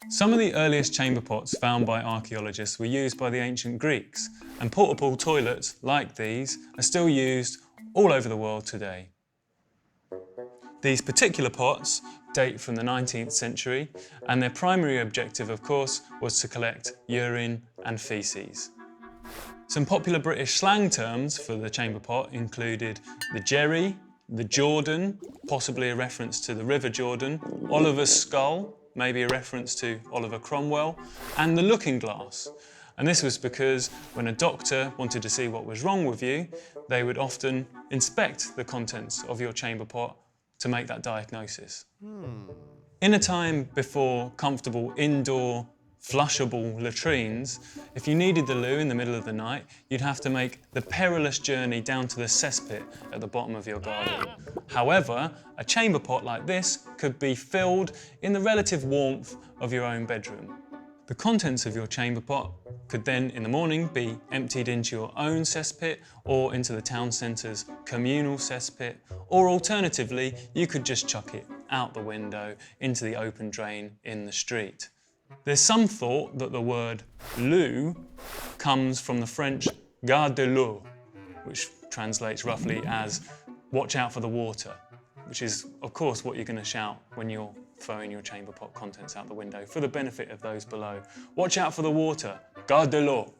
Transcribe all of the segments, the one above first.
Some of the earliest chamber pots found by archaeologists were used by the ancient Greeks, and portable toilets like these are still used all over the world today. These particular pots date from the 19th century, and their primary objective, of course, was to collect urine and faeces. Some popular British slang terms for the chamber pot included the jerry, the Jordan, possibly a reference to the River Jordan, Oliver's skull, maybe a reference to Oliver Cromwell, and the looking glass. And this was because when a doctor wanted to see what was wrong with you, they would often inspect the contents of your chamber pot to make that diagnosis. In a time before comfortable indoor flushable latrines, if you needed the loo in the middle of the night, you'd have to make the perilous journey down to the cesspit at the bottom of your garden. However, a chamber pot like this could be filled in the relative warmth of your own bedroom. The contents of your chamber pot could then, in the morning, be emptied into your own cesspit or into the town centre's communal cesspit, or alternatively, you could just chuck it out the window into the open drain in the street. There's some thought that the word loo comes from the French garde de l'eau, which translates roughly as watch out for the water, which is of course what you're going to shout when you're throwing your chamber pot contents out the window for the benefit of those below. Watch out for the water, garde de l'eau.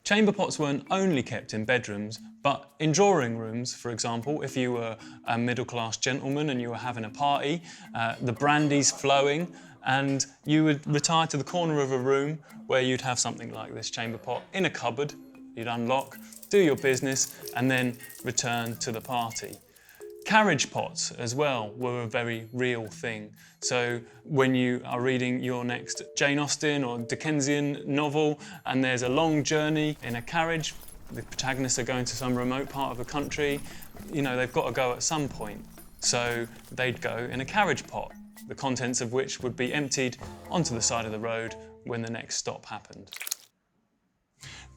Chamber pots weren't only kept in bedrooms, but in drawing rooms, for example, if you were a middle-class gentleman and you were having a party, the brandy's flowing, and you would retire to the corner of a room where you'd have something like this chamber pot in a cupboard. You'd unlock, do your business, and then return to the party. Carriage pots as well were a very real thing. So when you are reading your next Jane Austen or Dickensian novel and there's a long journey in a carriage, the protagonists are going to some remote part of the country, you know, they've got to go at some point. So they'd go in a carriage pot, the contents of which would be emptied onto the side of the road when the next stop happened.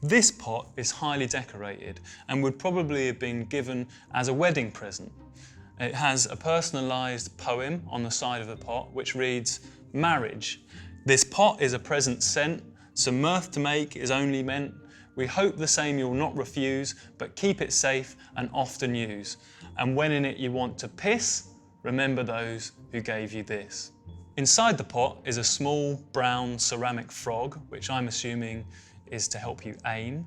This pot is highly decorated and would probably have been given as a wedding present. It has a personalised poem on the side of the pot which reads, "Marriage. This pot is a present sent, some mirth to make is only meant. We hope the same you'll not refuse, but keep it safe and often use. And when in it you want to piss, remember those who gave you this." Inside the pot is a small brown ceramic frog, which I'm assuming is to help you aim.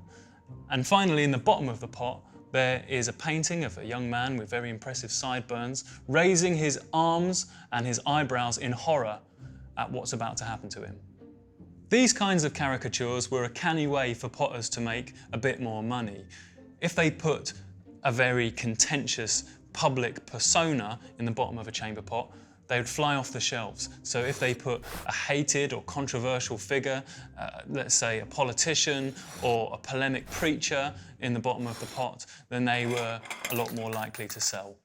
And finally, in the bottom of the pot, there is a painting of a young man with very impressive sideburns, raising his arms and his eyebrows in horror at what's about to happen to him. These kinds of caricatures were a canny way for potters to make a bit more money. If they put a very contentious public persona in the bottom of a chamber pot, they would fly off the shelves. So if they put a hated or controversial figure, let's say a politician or a polemic preacher in the bottom of the pot, then they were a lot more likely to sell.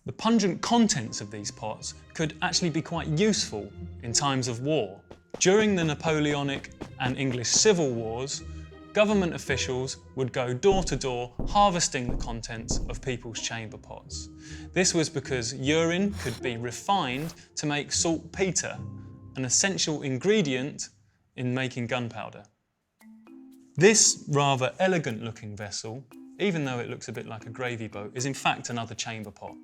The pungent contents of these pots could actually be quite useful in times of war. During the Napoleonic and English Civil Wars, government officials would go door to door harvesting the contents of people's chamber pots. This was because urine could be refined to make saltpeter, an essential ingredient in making gunpowder. This rather elegant looking vessel, even though it looks a bit like a gravy boat, is in fact another chamber pot.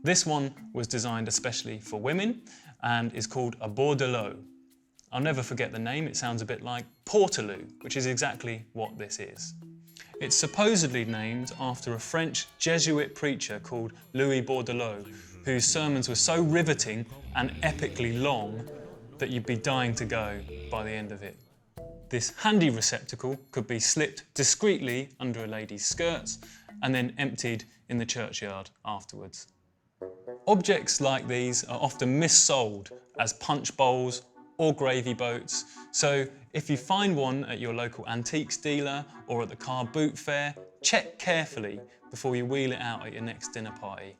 This one was designed especially for women and is called a bordelot. I'll never forget the name, it sounds a bit like Portaloo, which is exactly what this is. It's supposedly named after a French Jesuit preacher called Louis Bordelot, whose sermons were so riveting and epically long that you'd be dying to go by the end of it. This handy receptacle could be slipped discreetly under a lady's skirts and then emptied in the churchyard afterwards. Objects like these are often missold as punch bowls or gravy boats, so if you find one at your local antiques dealer or at the car boot fair, check carefully before you wheel it out at your next dinner party.